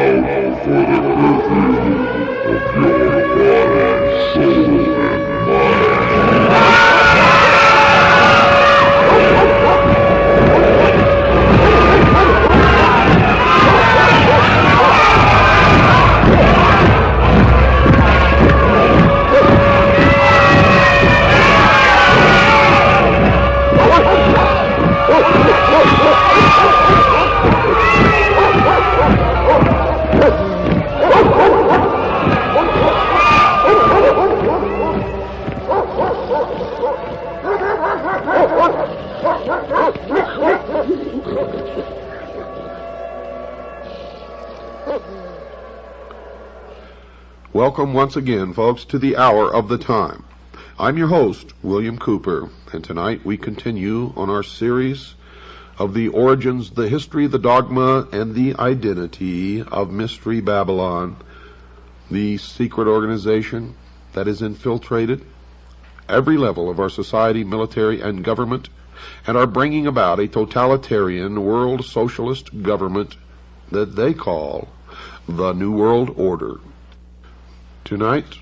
out for the curfew of your body, soul, and mind. Welcome once again, folks, to the Hour of the Time. I'm your host, William Cooper, and tonight we continue on our series of the origins, the history, the dogma, and the identity of Mystery Babylon, the secret organization that has infiltrated every level of our society, military, and government, and are bringing about a totalitarian world socialist government that they call the New World Order. Tonight,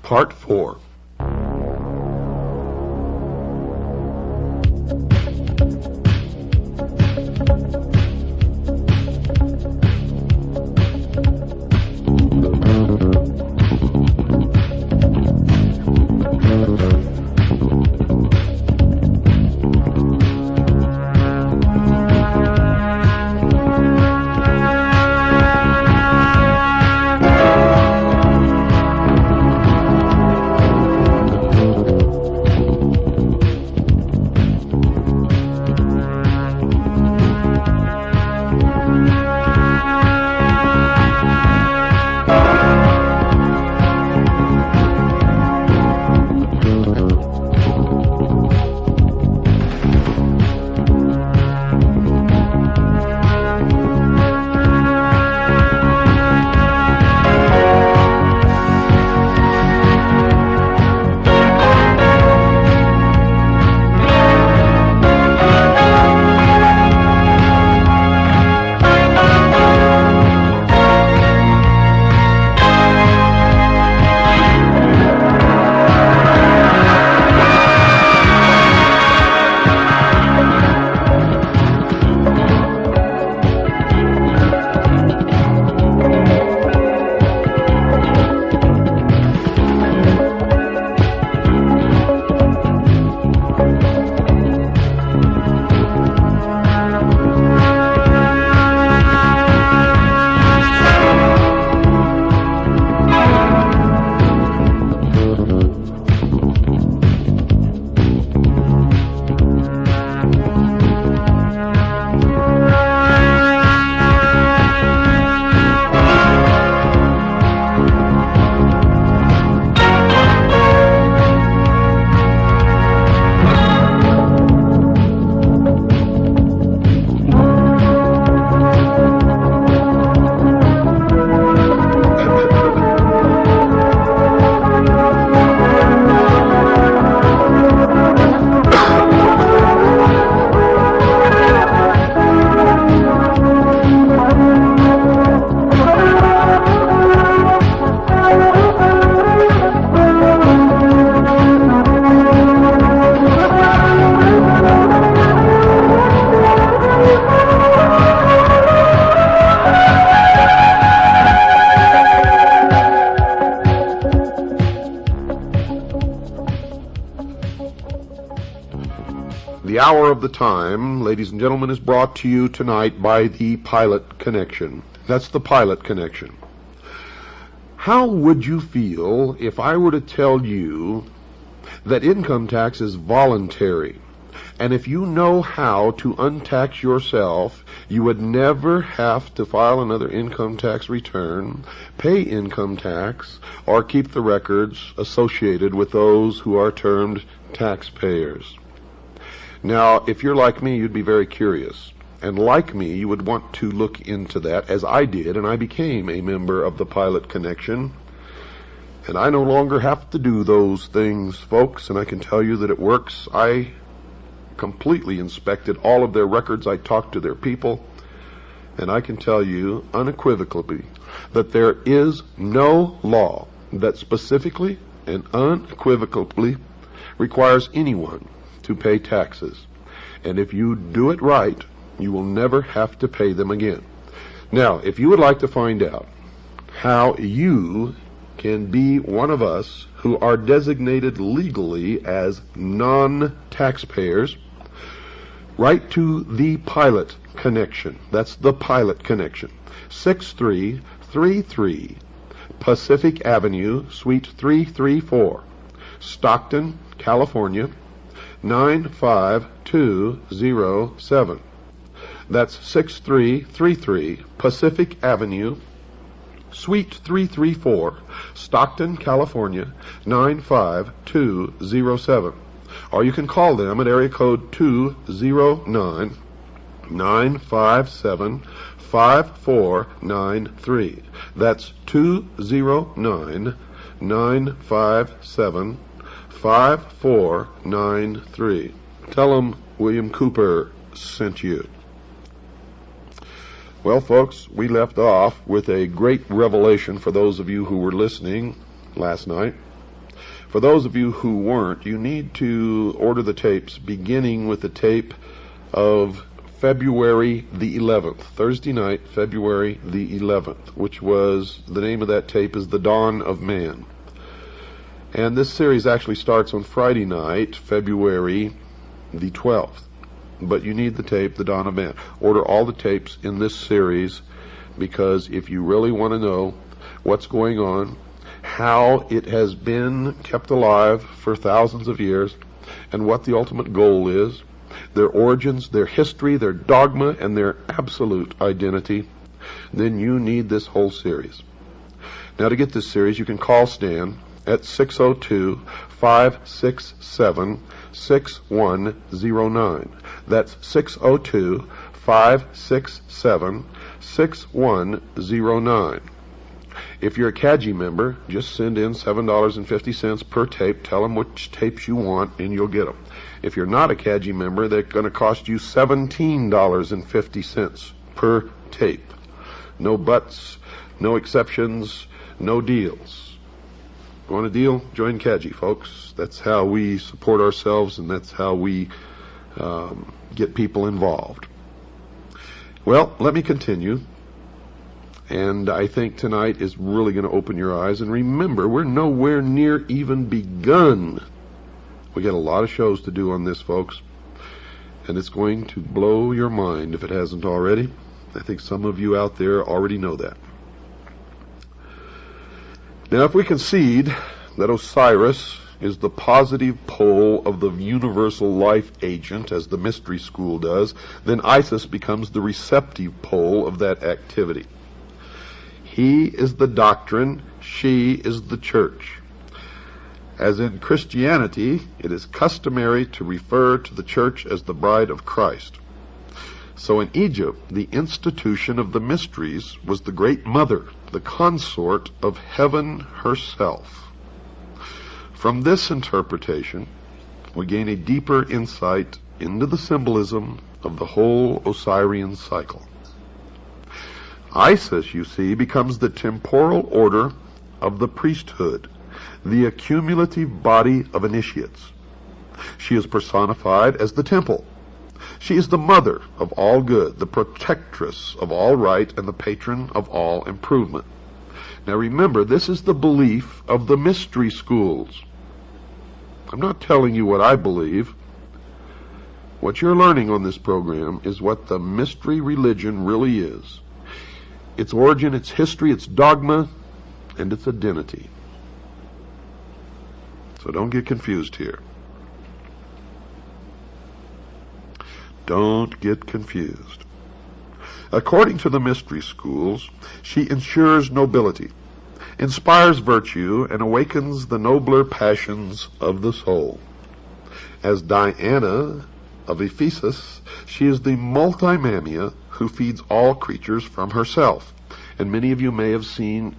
Part 4. The Hour of the Time, ladies and gentlemen, is brought to you tonight by the Pilot Connection. That's the Pilot Connection. How would you feel if I were to tell you that income tax is voluntary, and if you know how to untax yourself, you would never have to file another income tax return, pay income tax, or keep the records associated with those who are termed taxpayers? Now, if you're like me, you'd be very curious. And like me, you would want to look into that, as I did, and I became a member of the Pilot Connection. And I no longer have to do those things, folks, and I can tell you that it works. I completely inspected all of their records. I talked to their people, and I can tell you unequivocally that there is no law that specifically and unequivocally requires anyone to pay taxes. And if you do it right, you will never have to pay them again. Now, if you would like to find out how you can be one of us who are designated legally as non-taxpayers, write to the Pilot Connection. That's the Pilot Connection. 6333 Pacific Avenue, Suite 334, Stockton, California, 95207. That's 6333 Pacific Avenue, Suite 334, Stockton, California, 95207. Or you can call them at area code 209-957-5493. That's 209-957-5493. Tell them William Cooper sent you. Well, folks, we left off with a great revelation for those of you who were listening last night. For those of you who weren't, you need to order the tapes, beginning with the tape of February the 11th, Thursday night, February the 11th, which was, the name of that tape is The Dawn of Man. And this series actually starts on Friday night, February the 12th. But you need the tape, The Dawn of Man. Order all the tapes in this series, because if you really want to know what's going on, how it has been kept alive for thousands of years, and what the ultimate goal is, their origins, their history, their dogma, and their absolute identity, then you need this whole series. Now, to get this series, you can call Stan at 602-567-6109. That's 602-567-6109. If you're a CAGI member, just send in $7.50 per tape. Tell them which tapes you want, and you'll get them. If you're not a CAGI member, they're going to cost you $17.50 per tape. No buts, no exceptions, no deals. Want a deal? Join CAGI, folks. That's how we support ourselves, and that's how we get people involved. Well, let me continue. And I think tonight is really going to open your eyes. And remember, we're nowhere near even begun. We got a lot of shows to do on this, folks. And it's going to blow your mind if it hasn't already. I think some of you out there already know that. Now, if we concede that Osiris is the positive pole of the universal life agent, as the mystery school does, then Isis becomes the receptive pole of that activity. He is the doctrine, she is the church. As in Christianity, it is customary to refer to the church as the bride of Christ. So in Egypt, the institution of the mysteries was the great mother, the consort of heaven herself. From this interpretation, we gain a deeper insight into the symbolism of the whole Osirian cycle. Isis, you see, becomes the temporal order of the priesthood, the accumulative body of initiates. She is personified as the temple. She is the mother of all good, the protectress of all right, and the patron of all improvement. Now remember, this is the belief of the mystery schools. I'm not telling you what I believe. What you're learning on this program is what the mystery religion really is. Its origin, its history, its dogma, and its identity. So don't get confused here. Don't get confused. According to the mystery schools, she ensures nobility, inspires virtue, and awakens the nobler passions of the soul. As Diana of Ephesus, she is the multimamia who feeds all creatures from herself. And many of you may have seen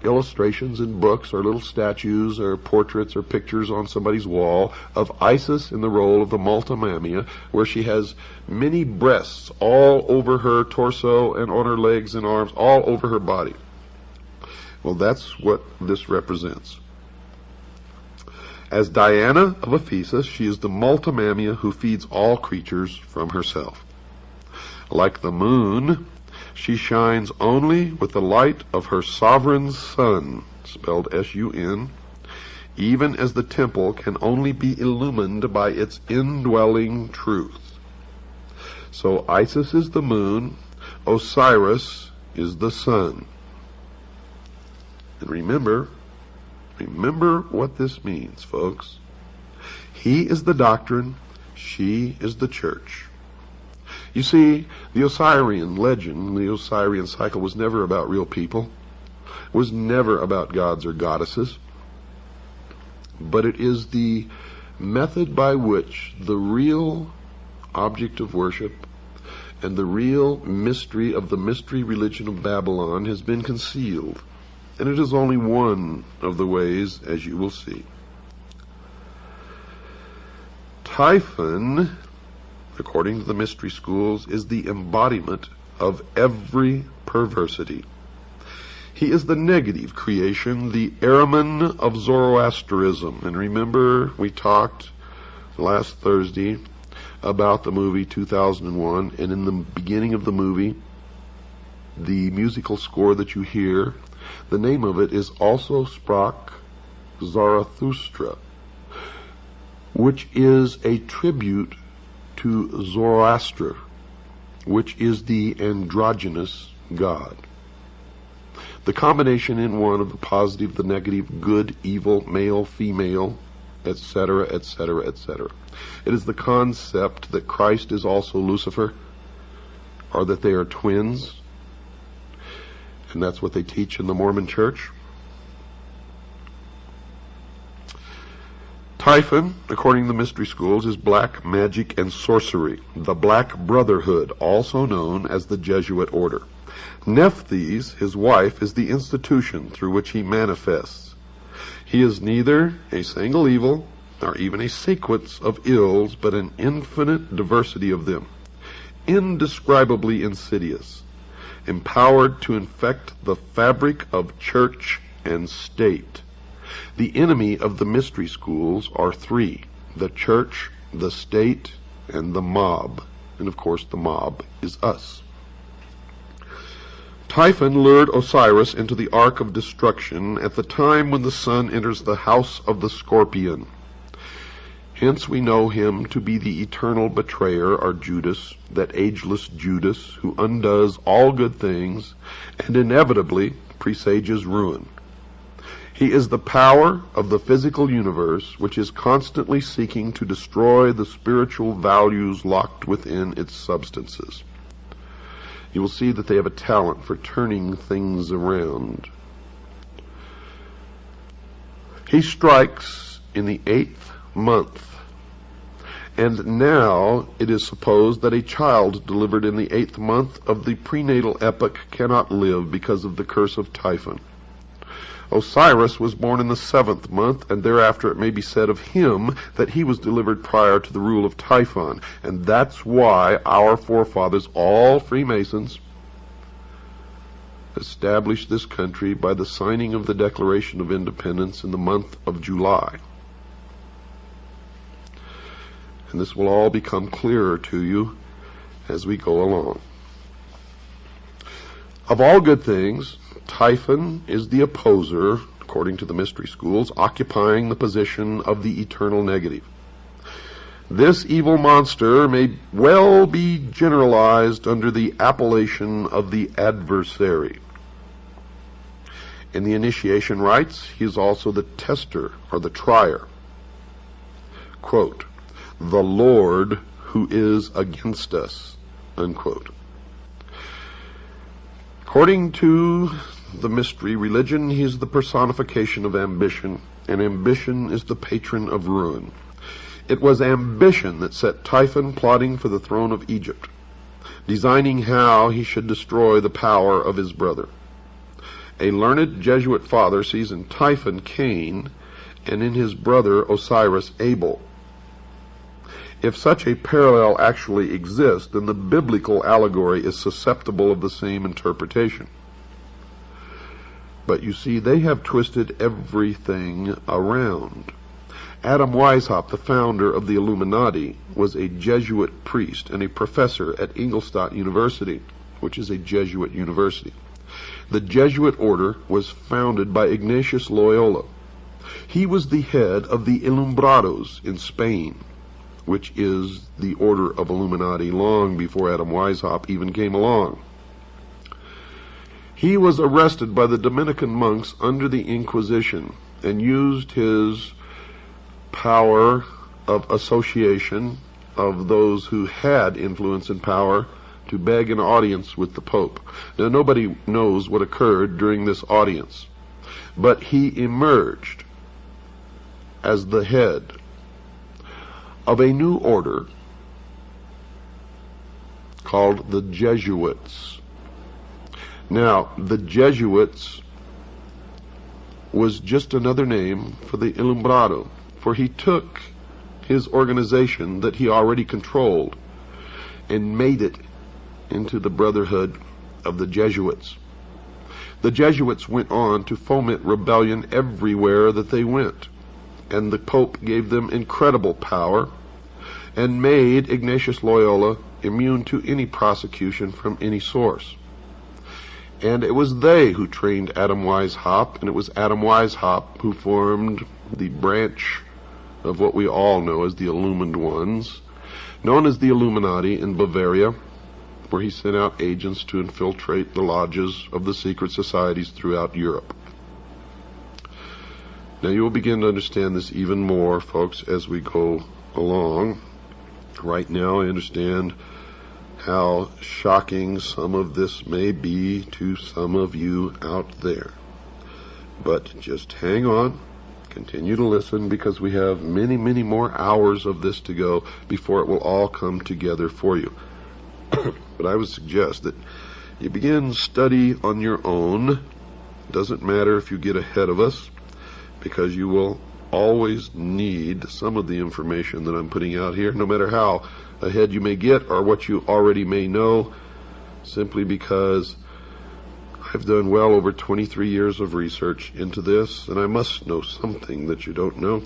illustrations in books or little statues or portraits or pictures on somebody's wall of Isis in the role of the multimamia, where she has many breasts all over her torso and on her legs and arms, all over her body. Well, that's what this represents. As Diana of Ephesus, she is the multimamia who feeds all creatures from herself. Like the moon, she shines only with the light of her sovereign sun, spelled S-U-N, even as the temple can only be illumined by its indwelling truth. So Isis is the moon, Osiris is the sun. And remember what this means, folks. He is the doctrine, she is the church. You see, the Osirian legend, the Osirian cycle, was never about real people. It was never about gods or goddesses. But it is the method by which the real object of worship and the real mystery of the mystery religion of Babylon has been concealed. And it is only one of the ways, as you will see. Typhon, according to the mystery schools, is the embodiment of every perversity. He is the negative creation, the Ahriman of Zoroastrianism. And remember, we talked last Thursday about the movie 2001, and in the beginning of the movie, the musical score that you hear, the name of it is Also Sprach Zarathustra, which is a tribute to Zoroaster, which is the androgynous god. The combination in one of the positive, the negative, good, evil, male, female, etc., etc., etc. It is the concept that Christ is also Lucifer, or that they are twins, and that's what they teach in the Mormon Church. Typhon, according to the mystery schools, is black magic and sorcery, the Black Brotherhood, also known as the Jesuit Order. Nephthys, his wife, is the institution through which he manifests. He is neither a single evil, nor even a sequence of ills, but an infinite diversity of them, indescribably insidious, empowered to infect the fabric of church and state. The enemy of the mystery schools are three: the church, the state, and the mob. And of course the mob is us. Typhon lured Osiris into the ark of destruction at the time when the sun enters the house of the scorpion. Hence we know him to be the eternal betrayer, or Judas, that ageless Judas who undoes all good things and inevitably presages ruin. He is the power of the physical universe, which is constantly seeking to destroy the spiritual values locked within its substances. You will see that they have a talent for turning things around. He strikes in the 8th month, and now it is supposed that a child delivered in the 8th month of the prenatal epoch cannot live because of the curse of Typhon. Osiris was born in the 7th month, and thereafter it may be said of him that he was delivered prior to the rule of Typhon. And that's why our forefathers, all Freemasons, established this country by the signing of the Declaration of Independence in the month of July. And this will all become clearer to you as we go along. Of all good things, Typhon is the opposer, according to the mystery schools, occupying the position of the eternal negative. This evil monster may well be generalized under the appellation of the adversary. In the initiation rites, he is also the tester, or the trier. Quote, "The Lord who is against us," unquote. According to the mystery religion, he is the personification of ambition, and ambition is the patron of ruin. It was ambition that set Typhon plotting for the throne of Egypt, designing how he should destroy the power of his brother. A learned Jesuit father sees in Typhon Cain and in his brother Osiris Abel. If such a parallel actually exists, then the biblical allegory is susceptible of the same interpretation. But you see, they have twisted everything around. Adam Weishaupt, the founder of the Illuminati, was a Jesuit priest and a professor at Ingolstadt University, which is a Jesuit university. The Jesuit order was founded by Ignatius Loyola. He was the head of the Ilumbrados in Spain, which is the order of Illuminati long before Adam Weishaupt even came along. He was arrested by the Dominican monks under the Inquisition and used his power of association of those who had influence and power to beg an audience with the Pope. Now, nobody knows what occurred during this audience, but he emerged as the head of a new order called the Jesuits. Now, the Jesuits was just another name for the Ilumbrado, for he took his organization that he already controlled and made it into the Brotherhood of the Jesuits. The Jesuits went on to foment rebellion everywhere that they went, and the Pope gave them incredible power and made Ignatius Loyola immune to any prosecution from any source. And it was they who trained Adam Weishaupt, and it was Adam Weishaupt who formed the branch of what we all know as the Illumined Ones, known as the Illuminati in Bavaria, where he sent out agents to infiltrate the lodges of the secret societies throughout Europe. Now you will begin to understand this even more, folks, as we go along. Right now I understand how shocking some of this may be to some of you out there. But just hang on, continue to listen, because we have many, many more hours of this to go before it will all come together for you. But I would suggest that you begin study on your own. Doesn't matter if you get ahead of us, because you will always need some of the information that I'm putting out here, no matter how ahead you may get or what you already may know, simply because I've done well over 23 years of research into this, and I must know something that you don't know.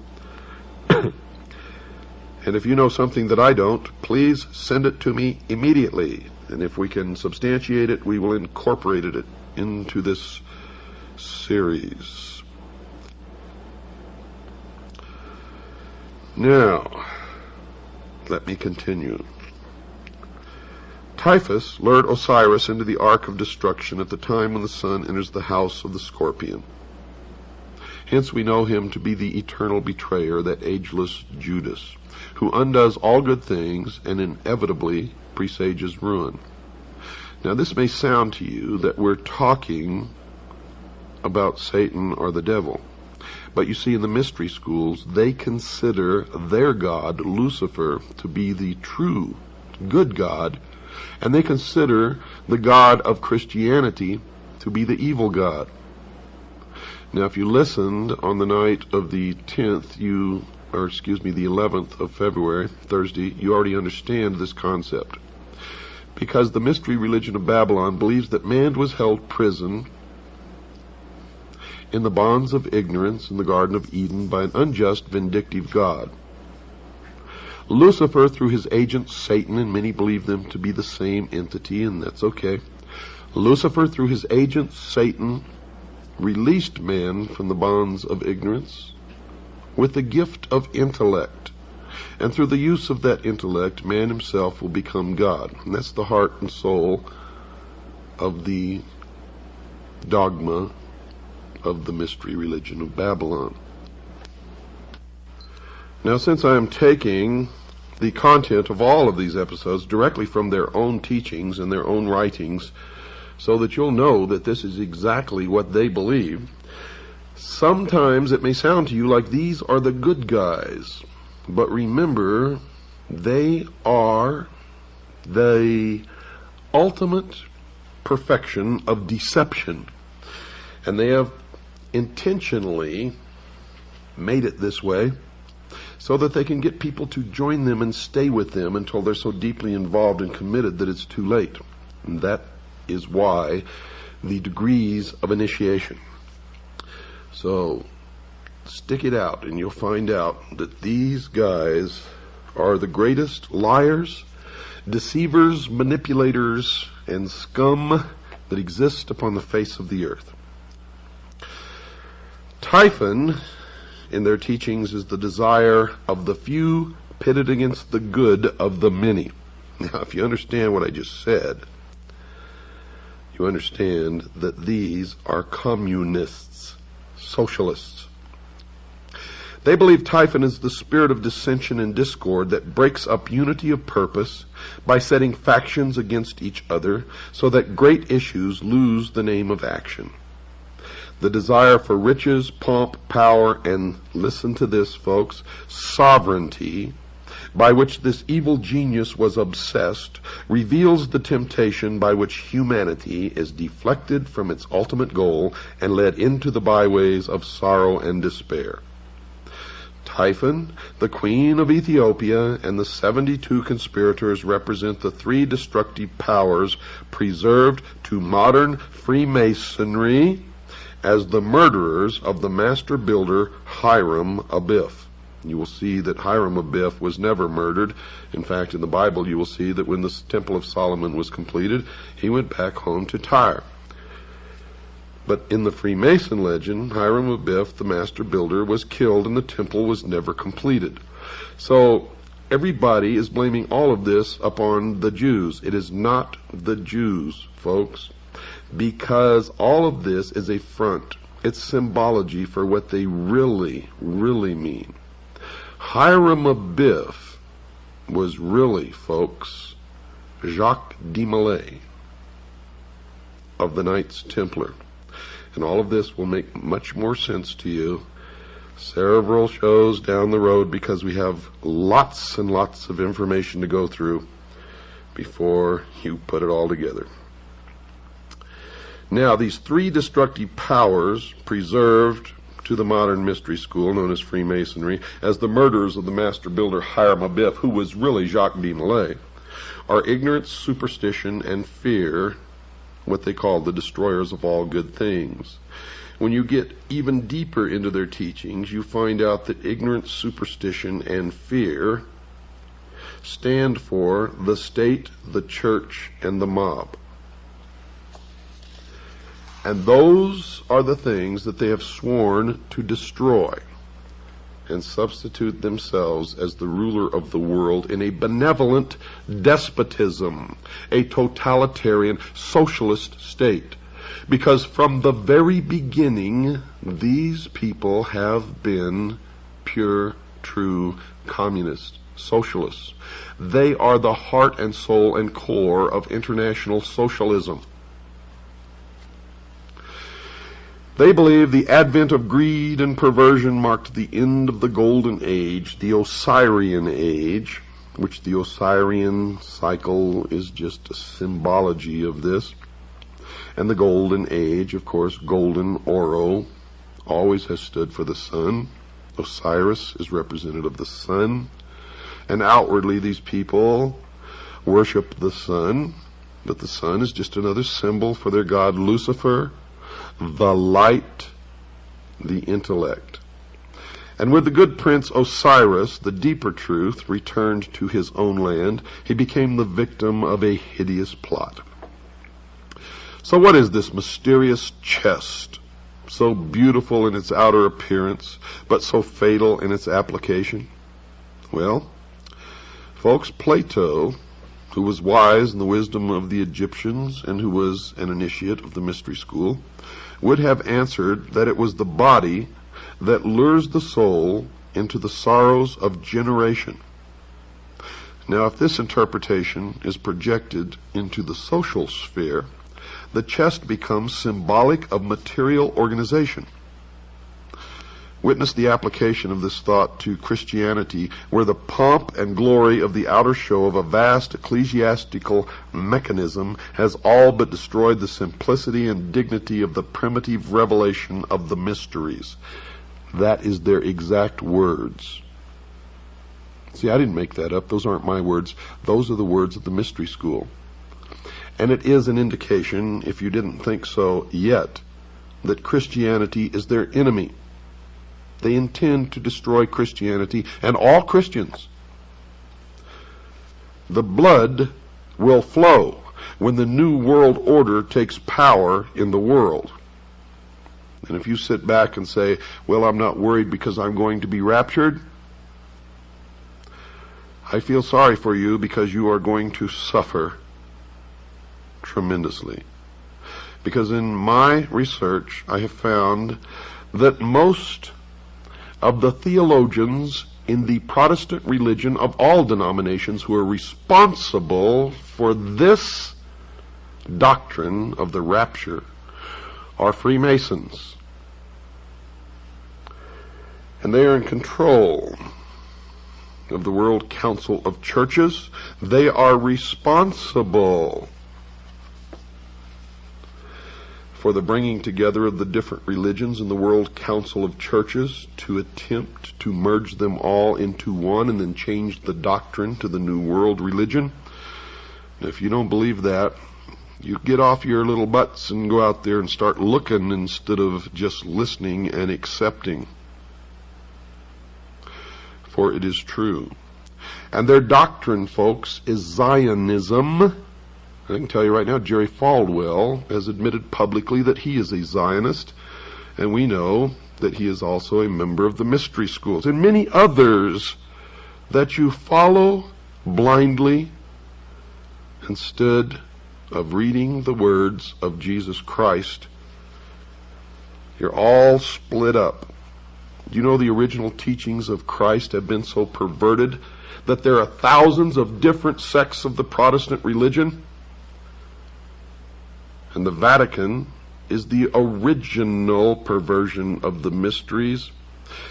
And if you know something that I don't, please send it to me immediately. And if we can substantiate it, we will incorporate it into this series. Now, let me continue. Typhus lured Osiris into the Ark of Destruction at the time when the sun enters the house of the Scorpion. Hence we know him to be the eternal betrayer, that ageless Judas, who undoes all good things and inevitably presages ruin. Now this may sound to you that we're talking about Satan or the devil. But you see, in the mystery schools, they consider their god, Lucifer, to be the true, good God, and they consider the God of Christianity to be the evil God. Now, if you listened on the night of the 10th, the 11th of February, Thursday, you already understand this concept. Because the mystery religion of Babylon believes that man was held prison in the bonds of ignorance in the Garden of Eden by an unjust, vindictive God. Lucifer, through his agent Satan, and many believe them to be the same entity, and that's okay. Lucifer, through his agent Satan, released man from the bonds of ignorance with the gift of intellect. And through the use of that intellect, man himself will become God. And that's the heart and soul of the dogma of the mystery religion of Babylon. Now, since I am taking the content of all of these episodes directly from their own teachings and their own writings, so that you'll know that this is exactly what they believe, sometimes it may sound to you like these are the good guys. But remember, they are the ultimate perfection of deception. And they have intentionally made it this way so that they can get people to join them and stay with them until they're so deeply involved and committed that it's too late. And that is why the degrees of initiation. So stick it out and you'll find out that these guys are the greatest liars, deceivers, manipulators, and scum that exist upon the face of the earth. Typhon, in their teachings, is the desire of the few pitted against the good of the many. Now, if you understand what I just said, you understand that these are communists, socialists. They believe Typhon is the spirit of dissension and discord that breaks up unity of purpose by setting factions against each other so that great issues lose the name of action. The desire for riches, pomp, power, and, listen to this, folks, sovereignty, by which this evil genius was obsessed, reveals the temptation by which humanity is deflected from its ultimate goal and led into the byways of sorrow and despair. Typhon, the queen of Ethiopia, and the 72 conspirators represent the three destructive powers preserved to modern Freemasonry as the murderers of the master builder Hiram Abiff. You will see that Hiram Abiff was never murdered. In fact, in the Bible you will see that when the Temple of Solomon was completed, he went back home to Tyre. But in the Freemason legend, Hiram Abiff, the master builder, was killed and the temple was never completed. So everybody is blaming all of this upon the Jews. It is not the Jews, folks, because all of this is a front. It's symbology for what they really, really mean. Hiram Abiff was really, folks, Jacques de Molay of the Knights Templar. And all of this will make much more sense to you several shows down the road, because we have lots and lots of information to go through before you put it all together. Now, these three destructive powers preserved to the modern mystery school known as Freemasonry as the murderers of the master builder Hiram Abiff, who was really Jacques de Molay, are ignorance, superstition, and fear, what they call the destroyers of all good things. When you get even deeper into their teachings, you find out that ignorance, superstition, and fear stand for the state, the church, and the mob. And those are the things that they have sworn to destroy and substitute themselves as the ruler of the world in a benevolent despotism, a totalitarian socialist state. Because from the very beginning, these people have been pure, true communists, socialists. They are the heart and soul and core of international socialism. They believe the advent of greed and perversion marked the end of the Golden Age, the Osirian Age, which the Osirian cycle is just a symbology of this. And the Golden Age, of course, golden, oro, always has stood for the sun. Osiris is representative of the sun. And outwardly these people worship the sun, but the sun is just another symbol for their god Lucifer, the light, the intellect. And with the good prince Osiris, the deeper truth returned to his own land. He became the victim of a hideous plot. So what is this mysterious chest, so beautiful in its outer appearance, but so fatal in its application? Well, folks, Plato, who was wise in the wisdom of the Egyptians and who was an initiate of the mystery school, would have answered that it was the body that lures the soul into the sorrows of generation. Now, if this interpretation is projected into the social sphere, the chest becomes symbolic of material organization. Witness the application of this thought to Christianity, where the pomp and glory of the outer show of a vast ecclesiastical mechanism has all but destroyed the simplicity and dignity of the primitive revelation of the mysteries. That is their exact words. See, I didn't make that up. Those aren't my words. Those are the words of the mystery school. And it is an indication, if you didn't think so yet, that Christianity is their enemy. They intend to destroy Christianity and all Christians. The blood will flow when the new world order takes power in the world. And if you sit back and say, well, I'm not worried because I'm going to be raptured, I feel sorry for you because you are going to suffer tremendously. Because in my research, I have found that most of the theologians in the Protestant religion of all denominations who are responsible for this doctrine of the rapture are Freemasons. And they are in control of the World Council of Churches. They are responsible for the bringing together of the different religions in the World Council of Churches to attempt to merge them all into one and then change the doctrine to the New World religion. And if you don't believe that, you get off your little butts and go out there and start looking instead of just listening and accepting. For it is true. And their doctrine, folks, is Zionism. I can tell you right now, Jerry Falwell has admitted publicly that he is a Zionist, and we know that he is also a member of the mystery schools, and many others that you follow blindly instead of reading the words of Jesus Christ. You're all split up. You know, the original teachings of Christ have been so perverted that there are thousands of different sects of the Protestant religion. And the Vatican is the original perversion of the mysteries,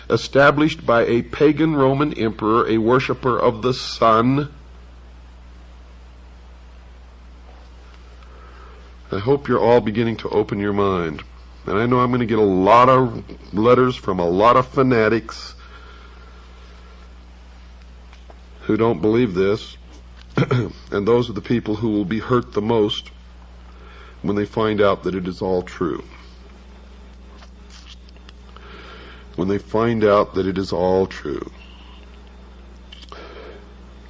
established by a pagan Roman emperor, a worshiper of the sun. I hope you're all beginning to open your mind. And I know I'm going to get a lot of letters from a lot of fanatics who don't believe this. And those are the people who will be hurt the most when they find out that it is all true. When they find out that it is all true.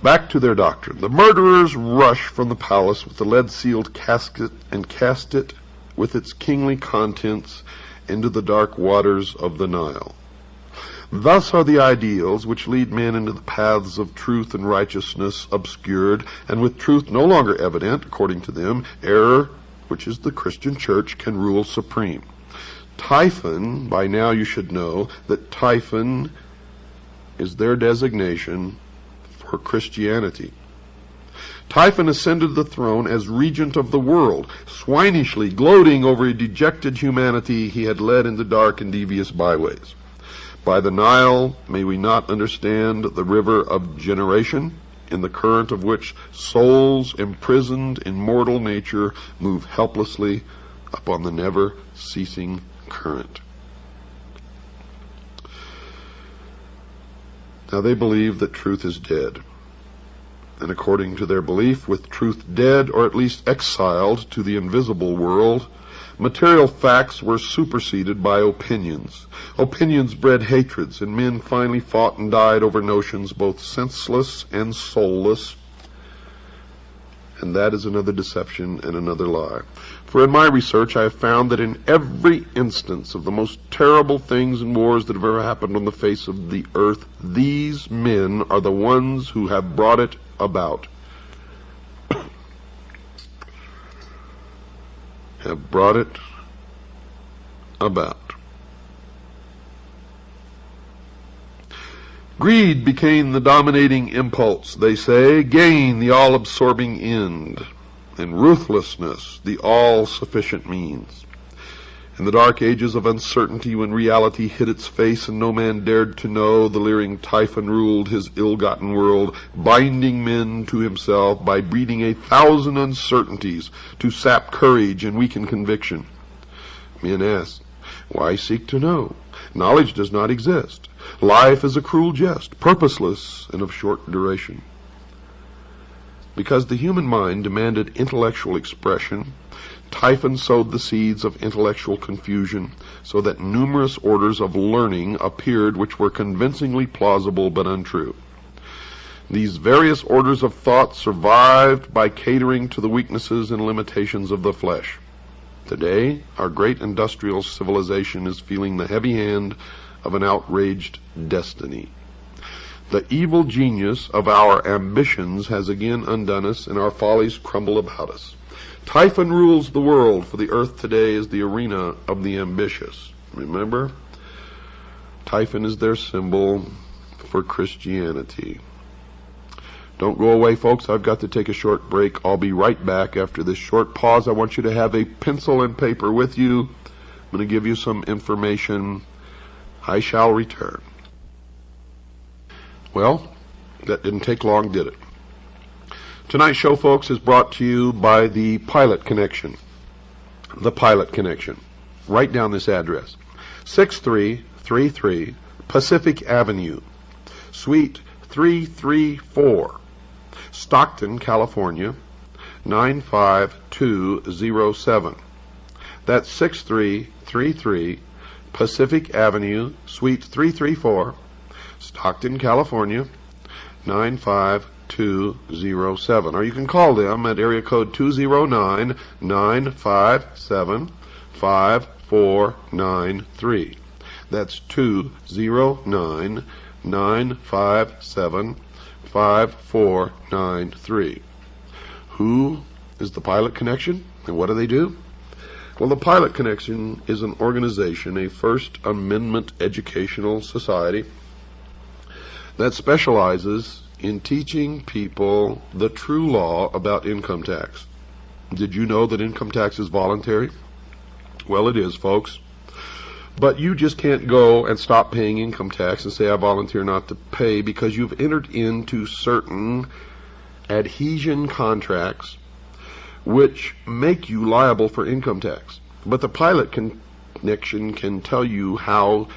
Back to their doctrine. The murderers rush from the palace with the lead-sealed casket and cast it with its kingly contents into the dark waters of the Nile. Thus are the ideals which lead men into the paths of truth and righteousness obscured, and with truth no longer evident, according to them, error, which is the Christian church, can rule supreme. Typhon, by now you should know that Typhon is their designation for Christianity. Typhon ascended the throne as regent of the world, swinishly gloating over a dejected humanity he had led into dark and devious byways. By the Nile, may we not understand the river of generation, in the current of which souls imprisoned in mortal nature move helplessly upon the never-ceasing current. Now they believe that truth is dead. And according to their belief, with truth dead, or at least exiled to the invisible world, material facts were superseded by opinions. Opinions bred hatreds, and men finally fought and died over notions both senseless and soulless. And that is another deception and another lie. For in my research I have found that in every instance of the most terrible things and wars that have ever happened on the face of the earth, these men are the ones who have brought it about. Have brought it about. Greed became the dominating impulse, they say, gain the all-absorbing end, and ruthlessness the all-sufficient means. In the dark ages of uncertainty, when reality hid its face and no man dared to know, the leering Typhon ruled his ill-gotten world, binding men to himself by breeding 1,000 uncertainties to sap courage and weaken conviction. Men ask, why seek to know? Knowledge does not exist. Life is a cruel jest, purposeless and of short duration. Because the human mind demanded intellectual expression, Typhon sowed the seeds of intellectual confusion, so that numerous orders of learning appeared which were convincingly plausible but untrue. These various orders of thought survived by catering to the weaknesses and limitations of the flesh. Today, our great industrial civilization is feeling the heavy hand of an outraged destiny. The evil genius of our ambitions has again undone us, and our follies crumble about us. Typhon rules the world, for the earth today is the arena of the ambitious. Remember? Typhon is their symbol for Christianity. Don't go away, folks. I've got to take a short break. I'll be right back after this short pause. I want you to have a pencil and paper with you. I'm going to give you some information. I shall return. Well, that didn't take long, did it? Tonight's show, folks, is brought to you by the Pilot Connection. The Pilot Connection. Write down this address. 6333 Pacific Avenue, Suite 334, Stockton, California, 95207. That's 6333 Pacific Avenue, Suite 334, Stockton, California, 95207. Or you can call them at area code 209-957-5493. That's 209-957-5493. Who is the Pilot Connection, and what do they do? Well, the Pilot Connection is an organization, a First Amendment educational society that specializes in teaching people the true law about income tax. Did you know that income tax is voluntary? Well, it is, folks. But you just can't go and stop paying income tax and say, I volunteer not to pay, because you've entered into certain adhesion contracts which make you liable for income tax. But the Pilot Connection can tell you how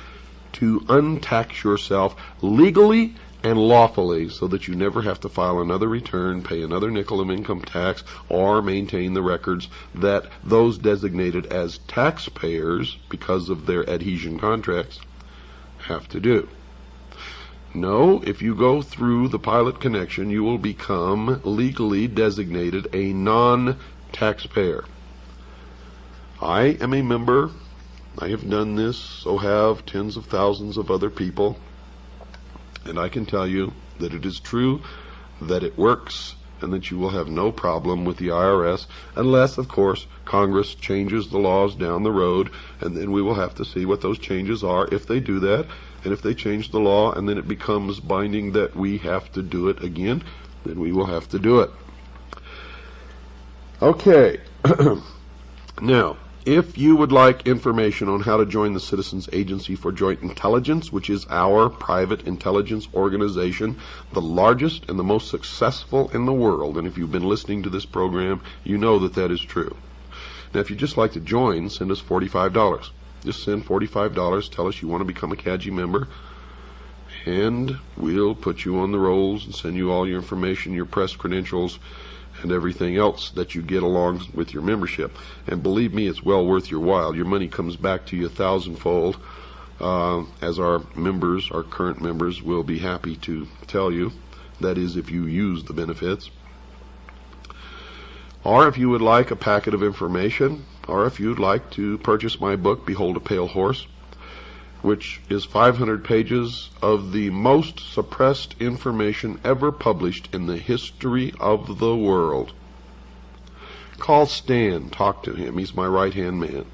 to untax yourself legally and lawfully, so that you never have to file another return, pay another nickel of income tax, or maintain the records that those designated as taxpayers because of their adhesion contracts have to do. No, if you go through the Pilot Connection, you will become legally designated a non-taxpayer. I am a member. I have done this, so have tens of thousands of other people. And I can tell you that it is true, that it works, and that you will have no problem with the IRS, unless, of course, Congress changes the laws down the road, and then we will have to see what those changes are if they do that. And if they change the law and then it becomes binding that we have to do it again, then we will have to do it. Okay. Now, if you would like information on how to join the Citizens Agency for Joint Intelligence, which is our private intelligence organization, the largest and the most successful in the world, and if you've been listening to this program, you know that that is true. Now, if you'd just like to join, send us $45. Just send $45. Tell us you want to become a CAGI member, and we'll put you on the rolls and send you all your information, your press credentials, and everything else that you get along with your membership. And believe me, it's well worth your while. Your money comes back to you 1,000-fold, as our members, our current members, will be happy to tell you. That is, if you use the benefits. Or if you would like a packet of information, or if you'd like to purchase my book, Behold a Pale Horse, which is 500 pages of the most suppressed information ever published in the history of the world. Call Stan. Talk to him. He's my right-hand man.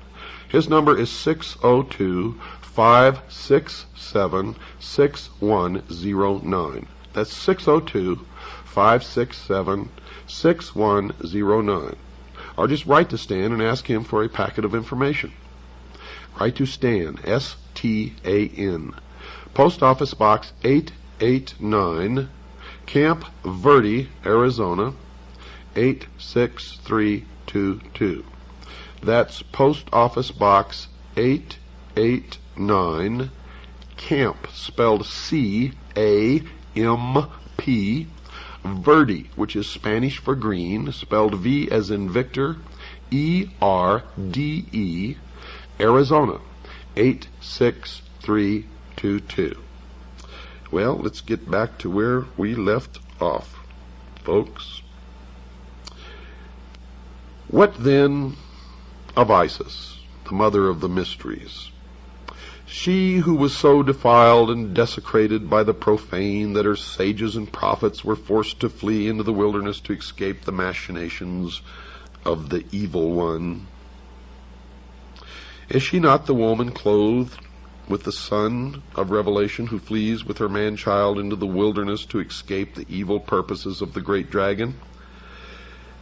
His number is 602-567-6109. That's 602-567-6109. Or just write to Stan and ask him for a packet of information. Write to Stan, S-T-A-N. Post Office Box 889, Camp Verde, Arizona, 86322. That's Post Office Box 889, Camp, spelled C-A-M-P, Verde, which is Spanish for green, spelled V as in Victor, E-R-D-E, Arizona, 86322. Well, let's get back to where we left off, folks. What then of Isis, the mother of the mysteries? She who was so defiled and desecrated by the profane that her sages and prophets were forced to flee into the wilderness to escape the machinations of the evil one. Is she not the woman clothed with the son of Revelation who flees with her man-child into the wilderness to escape the evil purposes of the great dragon?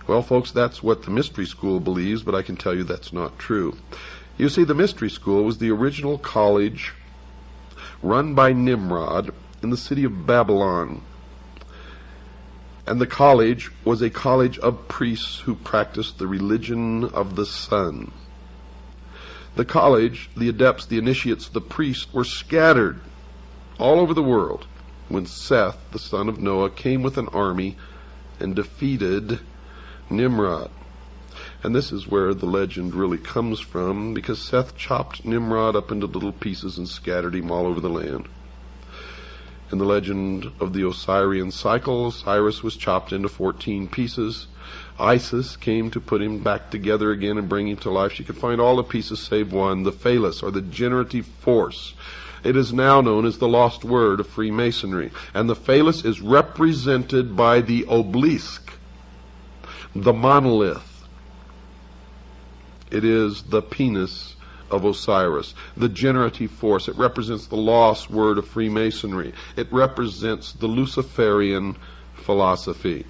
Well, folks, that's what the mystery school believes, but I can tell you that's not true. You see, the mystery school was the original college run by Nimrod in the city of Babylon. And the college was a college of priests who practiced the religion of the sun. The college, the adepts, the initiates, the priests were scattered all over the world when Seth, the son of Noah, came with an army and defeated Nimrod. And this is where the legend really comes from, because Seth chopped Nimrod up into little pieces and scattered him all over the land. In the legend of the Osirian cycle, Osiris was chopped into 14 pieces. Isis came to put him back together again and bring him to life. She could find all the pieces save one, the phallus, or the generative force. It is now known as the lost word of Freemasonry. And the phallus is represented by the obelisk, the monolith. It is the penis of Osiris, the generative force. It represents the lost word of Freemasonry. It represents the Luciferian philosophy.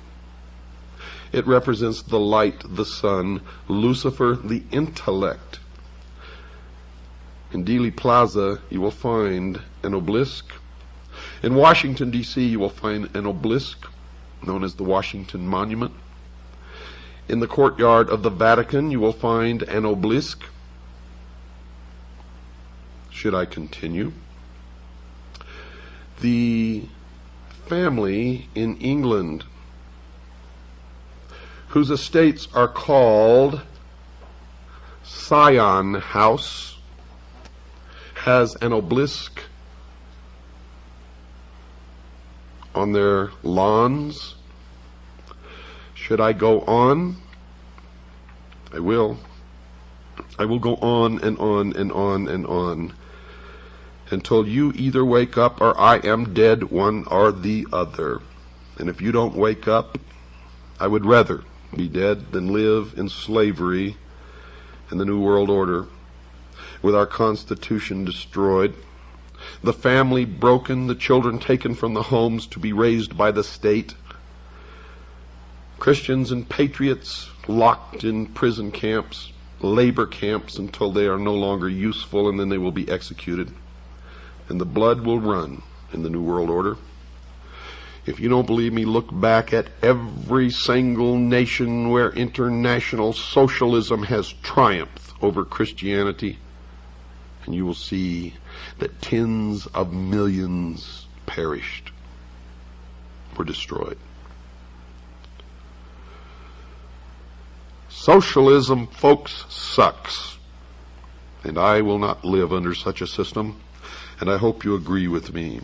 It represents the light, the sun, Lucifer, the intellect. In Dealey Plaza, you will find an obelisk. In Washington, D.C., you will find an obelisk known as the Washington Monument. In the courtyard of the Vatican, you will find an obelisk. Should I continue? The family in England, whose estates are called Sion House, has an obelisk on their lawns. Should I go on? I will. I will go on and on and on and on until you either wake up or I am dead, one or the other. And if you don't wake up, I would rather be dead than live in slavery in the New World Order, with our Constitution destroyed, the family broken, the children taken from the homes to be raised by the state, Christians and patriots locked in prison camps, labor camps, until they are no longer useful, and then they will be executed. And the blood will run in the New World Order. If you don't believe me, look back at every single nation where international socialism has triumphed over Christianity, and you will see that tens of millions perished, were destroyed. Socialism, folks, sucks. And I will not live under such a system, and I hope you agree with me.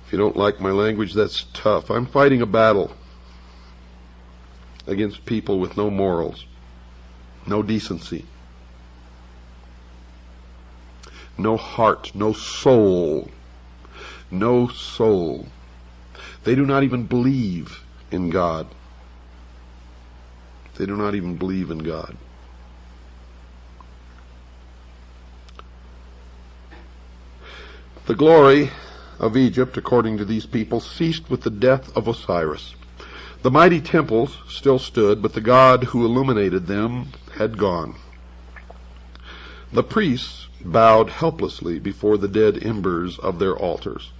If you don't like my language, that's tough. I'm fighting a battle against people with no morals, no decency, no heart, no soul. No soul. They do not even believe in God. They do not even believe in God. The glory of Egypt, according to these people, ceased with the death of Osiris. The mighty temples still stood, but the God who illuminated them had gone. The priests bowed helplessly before the dead embers of their altars,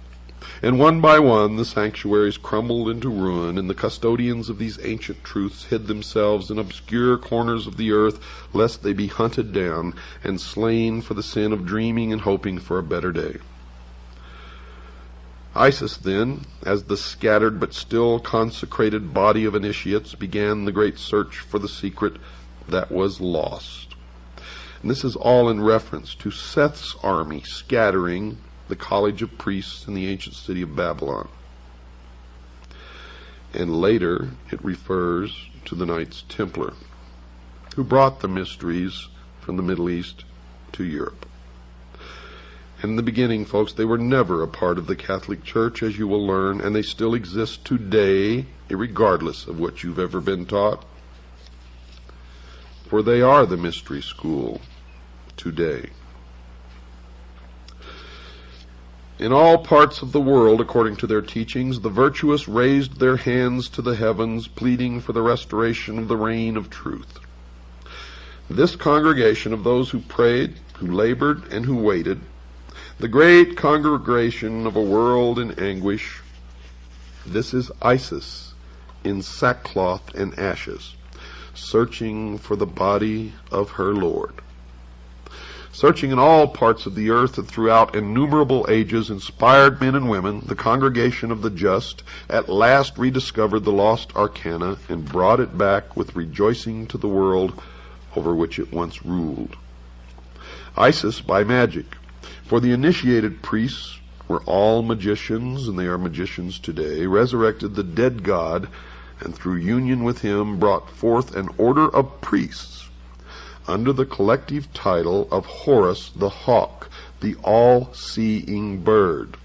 and one by one the sanctuaries crumbled into ruin, and the custodians of these ancient truths hid themselves in obscure corners of the earth, lest they be hunted down and slain for the sin of dreaming and hoping for a better day. Isis, then, as the scattered but still consecrated body of initiates, began the great search for the secret that was lost. And this is all in reference to Seth's army scattering the college of priests in the ancient city of Babylon. And later it refers to the Knights Templar, who brought the mysteries from the Middle East to Europe. And in the beginning, folks, they were never a part of the Catholic Church, as you will learn, and they still exist today, regardless of what you've ever been taught. For they are the mystery school today. In all parts of the world, according to their teachings, the virtuous raised their hands to the heavens, pleading for the restoration of the reign of truth. This congregation of those who prayed, who labored, and who waited, the great congregation of a world in anguish, this is Isis in sackcloth and ashes, searching for the body of her Lord. Searching in all parts of the earth and throughout innumerable ages, inspired men and women, the congregation of the just at last rediscovered the lost arcana and brought it back with rejoicing to the world over which it once ruled. Isis by magic, for the initiated priests were all magicians, and they are magicians today, resurrected the dead God, and through union with him brought forth an order of priests under the collective title of Horus the Hawk, the all-seeing bird,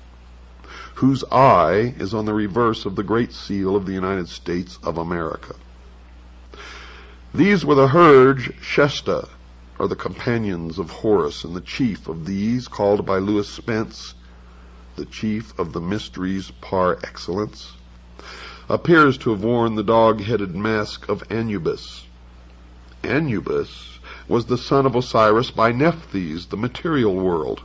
whose eye is on the reverse of the Great Seal of the United States of America. These were the Hurge Shesta, or the companions of Horus, and the chief of these, called by Lewis Spence the chief of the mysteries par excellence, appears to have worn the dog-headed mask of Anubis. Anubis was the son of Osiris by Nephthys, the material world,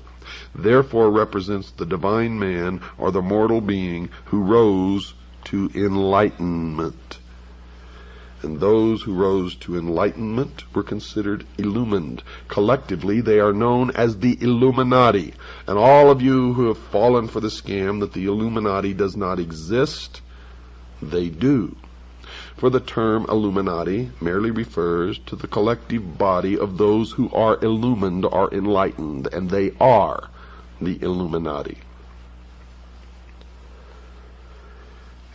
therefore represents the divine man or the mortal being who rose to enlightenment. And those who rose to enlightenment were considered illumined. Collectively, they are known as the Illuminati. And all of you who have fallen for the scam that the Illuminati does not exist, they do. For the term Illuminati merely refers to the collective body of those who are illumined or enlightened, and they are the Illuminati.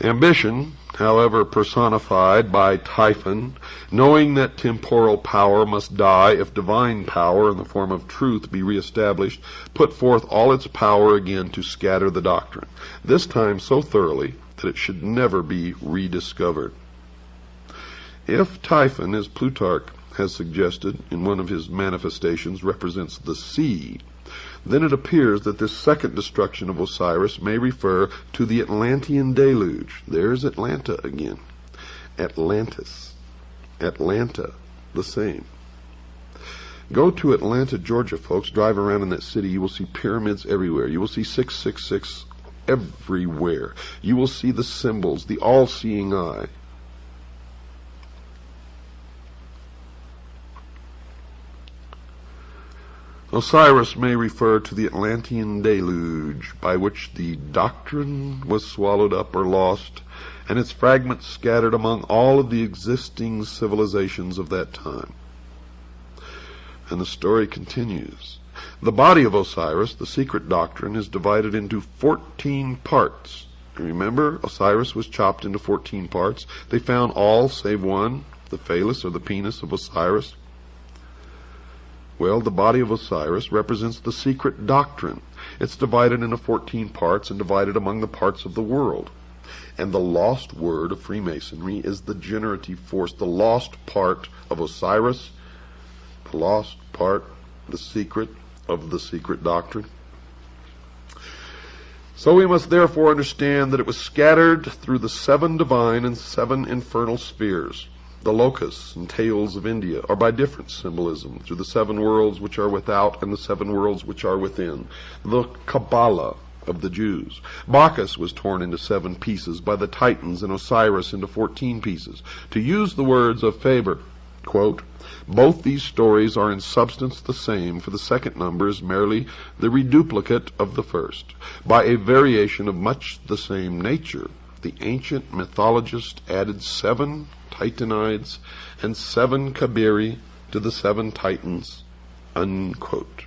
Ambition, however, personified by Typhon, knowing that temporal power must die if divine power in the form of truth be reestablished, put forth all its power again to scatter the doctrine, this time so thoroughly that it should never be rediscovered. If Typhon, as Plutarch has suggested in one of his manifestations, represents the sea, then it appears that this second destruction of Osiris may refer to the Atlantean deluge. There's Atlanta again. Atlantis. Atlanta, the same. Go to Atlanta, Georgia, folks. Drive around in that city. You will see pyramids everywhere. You will see 666 everywhere. You will see the symbols, the all-seeing eye. Osiris may refer to the Atlantean deluge, by which the doctrine was swallowed up or lost, and its fragments scattered among all of the existing civilizations of that time. And the story continues. The body of Osiris, the secret doctrine, is divided into 14 parts. Remember, Osiris was chopped into 14 parts. They found all save one, the phallus or the penis of Osiris. Well, the body of Osiris represents the secret doctrine. It's divided into 14 parts and divided among the parts of the world. And the lost word of Freemasonry is the generative force, the lost part of Osiris, the lost part, the secret of the secret doctrine. So we must therefore understand that it was scattered through the 7 divine and 7 infernal spheres. The locusts and tails of India are by different symbolism through the 7 worlds which are without and the 7 worlds which are within. The Kabbalah of the Jews. Bacchus was torn into 7 pieces by the Titans and Osiris into 14 pieces. To use the words of Faber, quote, both these stories are in substance the same, for the second number is merely the reduplicate of the first. By a variation of much the same nature, the ancient mythologist added 7 Titanides and 7 Kabiri to the 7 Titans, unquote.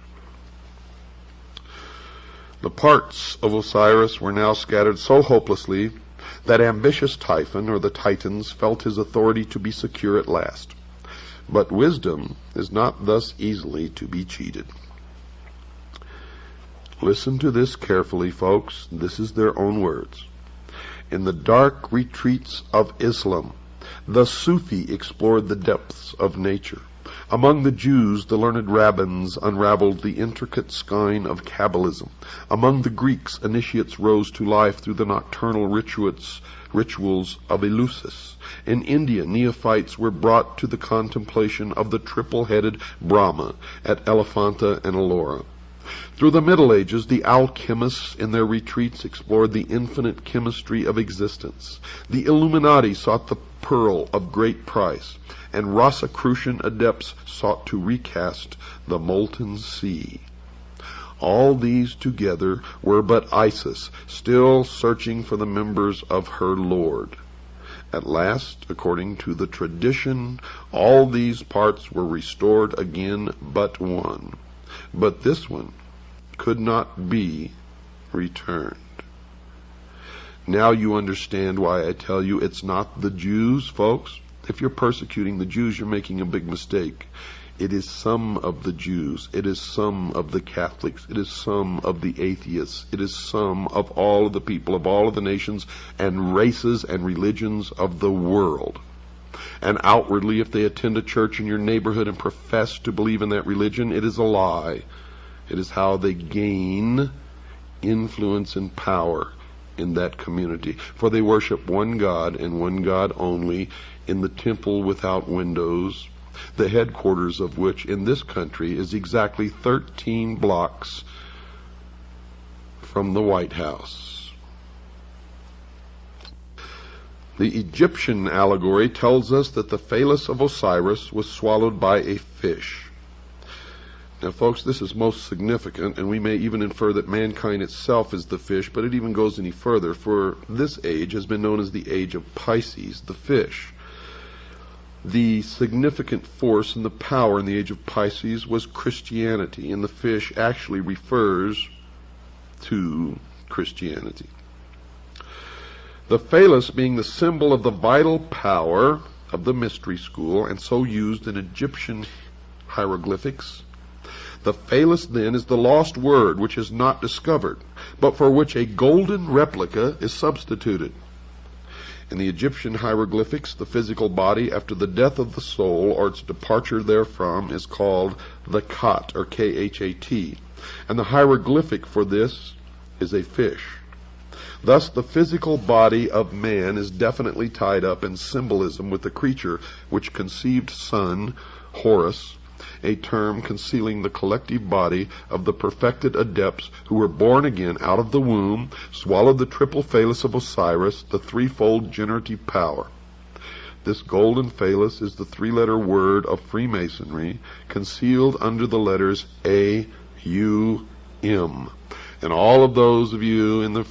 The parts of Osiris were now scattered so hopelessly that ambitious Typhon, or the Titans, felt his authority to be secure at last. But wisdom is not thus easily to be cheated. Listen to this carefully, folks. This is their own words. In the dark retreats of Islam, the Sufi explored the depths of nature. Among the Jews, the learned rabbins unraveled the intricate skein of Kabbalism. Among the Greeks, initiates rose to life through the nocturnal rituals of Eleusis. In India, neophytes were brought to the contemplation of the triple-headed Brahma at Elephanta and Ellora. Through the Middle Ages, the alchemists in their retreats explored the infinite chemistry of existence. The Illuminati sought the pearl of great price, and Rosicrucian adepts sought to recast the molten sea. All these together were but Isis, still searching for the members of her Lord. At last, according to the tradition, all these parts were restored again but one. But this one could not be returned. Now you understand why I tell you it's not the Jews, folks. If you're persecuting the Jews, you're making a big mistake. It is some of the Jews. It is some of the Catholics. It is some of the atheists. It is some of all of the people of all of the nations and races and religions of the world. And outwardly, if they attend a church in your neighborhood and profess to believe in that religion, it is a lie. It is how they gain influence and power in that community. For they worship one God and one God only in the temple without windows, the headquarters of which in this country is exactly 13 blocks from the White House. The Egyptian allegory tells us that the phallus of Osiris was swallowed by a fish. Now, folks, this is most significant, and we may even infer that mankind itself is the fish, but it even goes any further, for this age has been known as the age of Pisces, the fish. The significant force and the power in the age of Pisces was Christianity, and the fish actually refers to Christianity. The phallus being the symbol of the vital power of the mystery school, and so used in Egyptian hieroglyphics. The phallus, then, is the lost word which is not discovered, but for which a golden replica is substituted. In the Egyptian hieroglyphics, the physical body after the death of the soul or its departure therefrom is called the Khat, or K-H-A-T, and the hieroglyphic for this is a fish. Thus, the physical body of man is definitely tied up in symbolism with the creature which conceived Sun, Horus, a term concealing the collective body of the perfected adepts who were born again out of the womb, swallowed the triple phallus of Osiris, the threefold generative power. This golden phallus is the 3-letter word of Freemasonry, concealed under the letters A-U-M. And all of those of you in the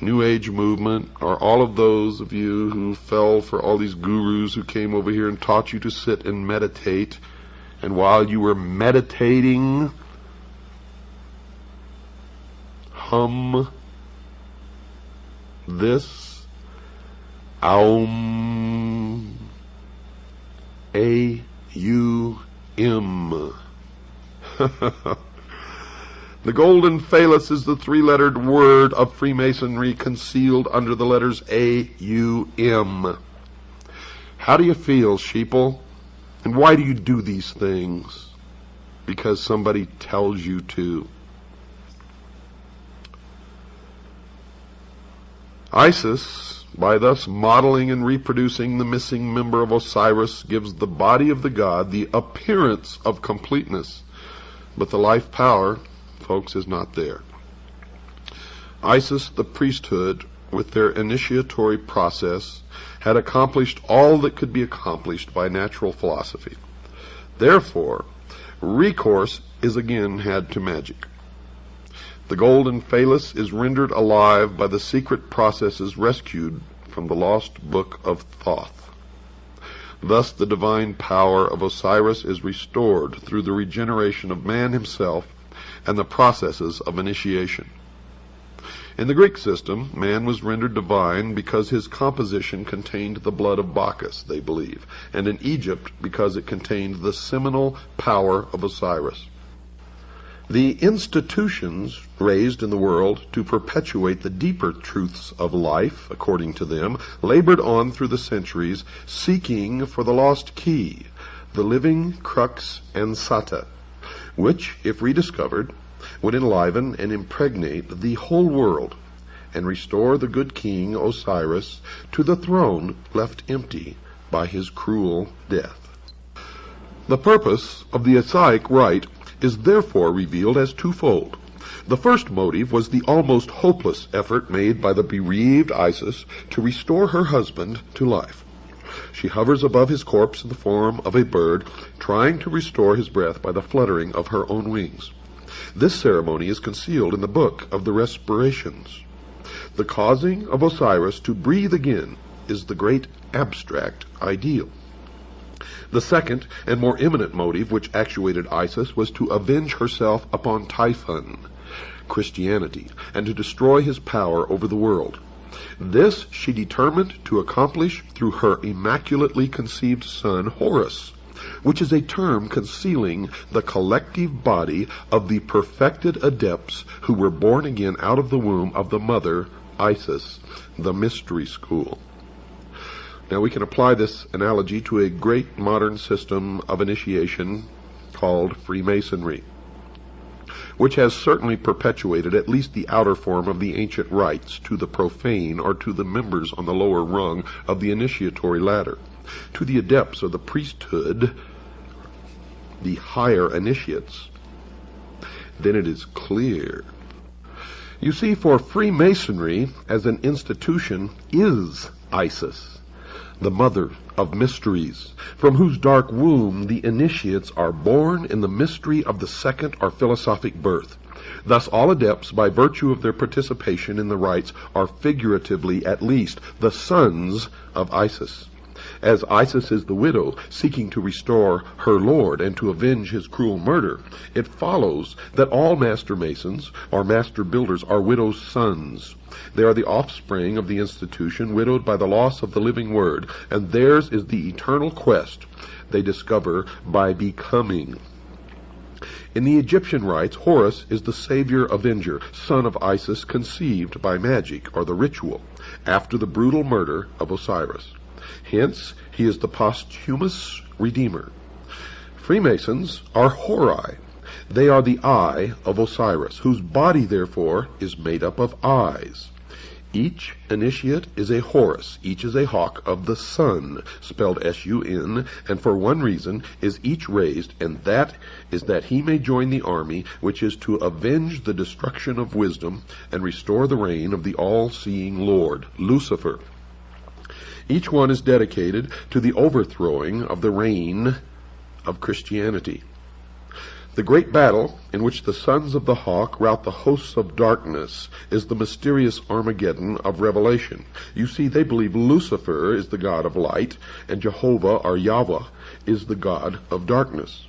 New Age movement, or all of those of you who fell for all these gurus who came over here and taught you to sit and meditate, and while you were meditating, hum this Aum, A-U-M. The golden phallus is the 3-lettered word of Freemasonry concealed under the letters A-U-M. How do you feel, sheeple? And why do you do these things? Because somebody tells you to. Isis by thus modeling and reproducing the missing member of Osiris, gives the body of the god the appearance of completeness. But the life power, folks, is not there. Isis, the priesthood, with their initiatory process, had accomplished all that could be accomplished by natural philosophy. Therefore, recourse is again had to magic. The golden phallus is rendered alive by the secret processes rescued from the lost book of Thoth. Thus the divine power of Osiris is restored through the regeneration of man himself and the processes of initiation. In the Greek system, man was rendered divine because his composition contained the blood of Bacchus, they believe, and in Egypt because it contained the seminal power of Osiris. The institutions raised in the world to perpetuate the deeper truths of life, according to them, labored on through the centuries, seeking for the lost key, the living crux ansata, which, if rediscovered, would enliven and impregnate the whole world and restore the good king Osiris to the throne left empty by his cruel death. The purpose of the Osiric rite is therefore revealed as twofold. The first motive was the almost hopeless effort made by the bereaved Isis to restore her husband to life. She hovers above his corpse in the form of a bird, trying to restore his breath by the fluttering of her own wings. This ceremony is concealed in the book of the respirations. The causing of Osiris to breathe again is the great abstract ideal. The second and more imminent motive which actuated Isis was to avenge herself upon Typhon, Christianity, and to destroy his power over the world. This she determined to accomplish through her immaculately conceived son Horus, which is a term concealing the collective body of the perfected adepts who were born again out of the womb of the mother, Isis, the mystery school. Now we can apply this analogy to a great modern system of initiation called Freemasonry, which has certainly perpetuated at least the outer form of the ancient rites to the profane or to the members on the lower rung of the initiatory ladder. To the adepts of the priesthood, the higher initiates, then it is clear. You see, for Freemasonry as an institution is Isis, the mother of mysteries, from whose dark womb the initiates are born in the mystery of the second or philosophic birth. Thus all adepts, by virtue of their participation in the rites, are figuratively at least the sons of Isis. As Isis is the widow seeking to restore her lord and to avenge his cruel murder, it follows that all master masons or master builders are widows' sons. They are the offspring of the institution, widowed by the loss of the living word, and theirs is the eternal quest they discover by becoming. In the Egyptian rites, Horus is the savior avenger, son of Isis, conceived by magic or the ritual after the brutal murder of Osiris. Hence, he is the posthumous redeemer. Freemasons are Hori. They are the eye of Osiris, whose body, therefore, is made up of eyes. Each initiate is a Horus, each is a hawk of the sun, spelled S-U-N, and for one reason is each raised, and that is that he may join the army which is to avenge the destruction of wisdom and restore the reign of the all-seeing Lord, Lucifer. Each one is dedicated to the overthrowing of the reign of Christianity. The great battle in which the sons of the hawk rout the hosts of darkness is the mysterious Armageddon of Revelation. You see, they believe Lucifer is the god of light, and Jehovah, or Yahweh, is the god of darkness.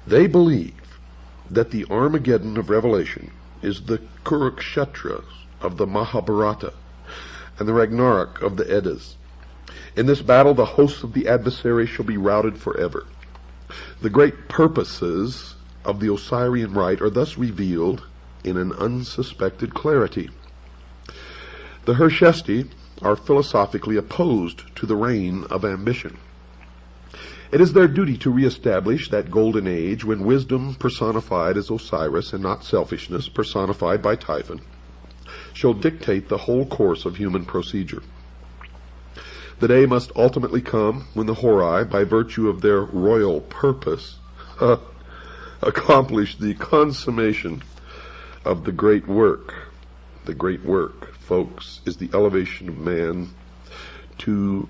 They believe that the Armageddon of Revelation is the Kurukshetra of the Mahabharata and the Ragnarok of the Eddas. In this battle, the hosts of the adversary shall be routed forever. The great purposes of the Osirian rite are thus revealed in an unsuspected clarity. The Hershesti are philosophically opposed to the reign of ambition. It is their duty to reestablish that golden age when wisdom personified as Osiris and not selfishness personified by Typhon shall dictate the whole course of human procedure. The day must ultimately come when the Horai, by virtue of their royal purpose, accomplish the consummation of the great work. The great work, folks, is the elevation of man to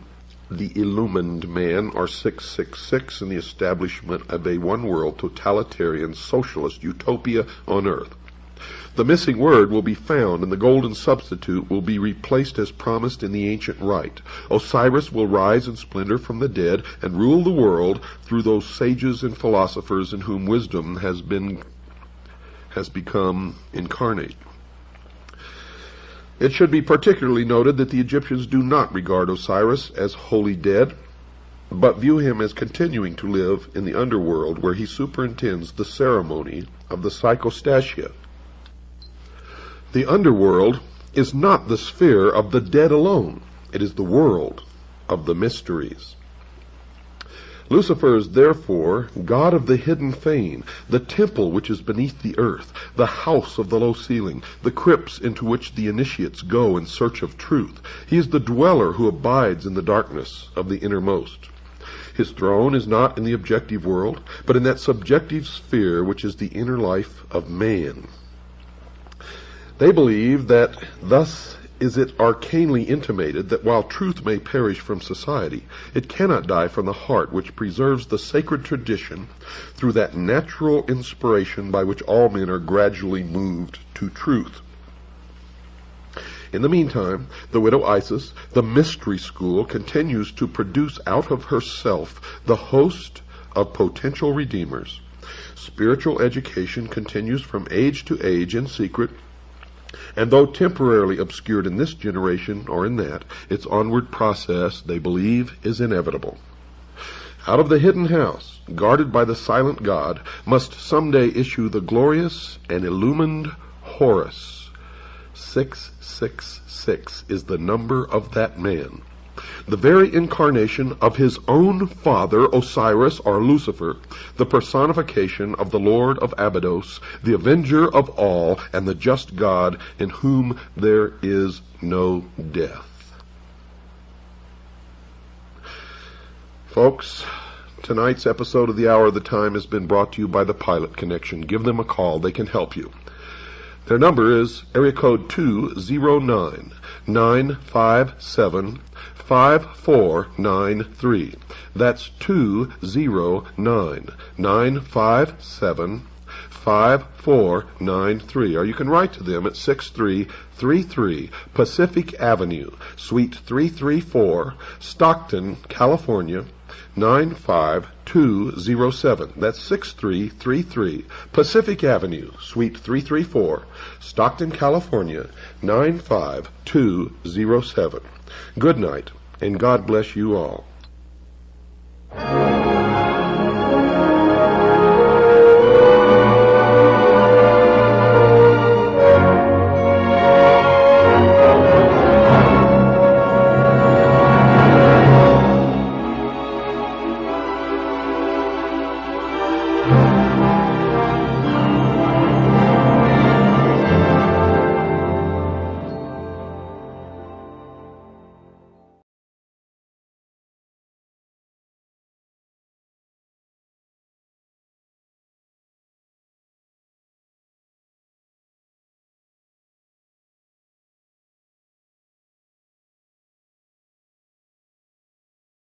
the illumined man, or 666, and the establishment of a one-world totalitarian socialist utopia on earth. The missing word will be found, and the golden substitute will be replaced as promised in the ancient rite. Osiris will rise in splendor from the dead and rule the world through those sages and philosophers in whom wisdom has become incarnate. It should be particularly noted that the Egyptians do not regard Osiris as wholly dead, but view him as continuing to live in the underworld, where he superintends the ceremony of the psychostasia. The underworld is not the sphere of the dead alone. It is the world of the mysteries. Lucifer is therefore God of the hidden fane, the temple which is beneath the earth, the house of the low ceiling, the crypts into which the initiates go in search of truth. He is the dweller who abides in the darkness of the innermost. His throne is not in the objective world, but in that subjective sphere which is the inner life of man. They believe that thus is it arcanely intimated that while truth may perish from society, it cannot die from the heart, which preserves the sacred tradition through that natural inspiration by which all men are gradually moved to truth. In the meantime, the widow Isis, the mystery school, continues to produce out of herself the host of potential redeemers. Spiritual education continues from age to age in secret, and though temporarily obscured in this generation or in that, its onward process, they believe, is inevitable. Out of the hidden house, guarded by the silent God, must someday issue the glorious and illumined Horus. 666 is the number of that man, the very incarnation of his own father, Osiris, or Lucifer, the personification of the Lord of Abydos, the avenger of all, and the just God in whom there is no death. Folks, tonight's episode of The Hour of the Time has been brought to you by the Pilot Connection. Give them a call. They can help you. Their number is area code 209-957-5493. That's 209-957-5493. Or you can write to them at 6333 Pacific Avenue, Suite 334, Stockton, California, 95207. That's 6333 Pacific Avenue, Suite 334, Stockton, California, 95207. Good night, and God bless you all.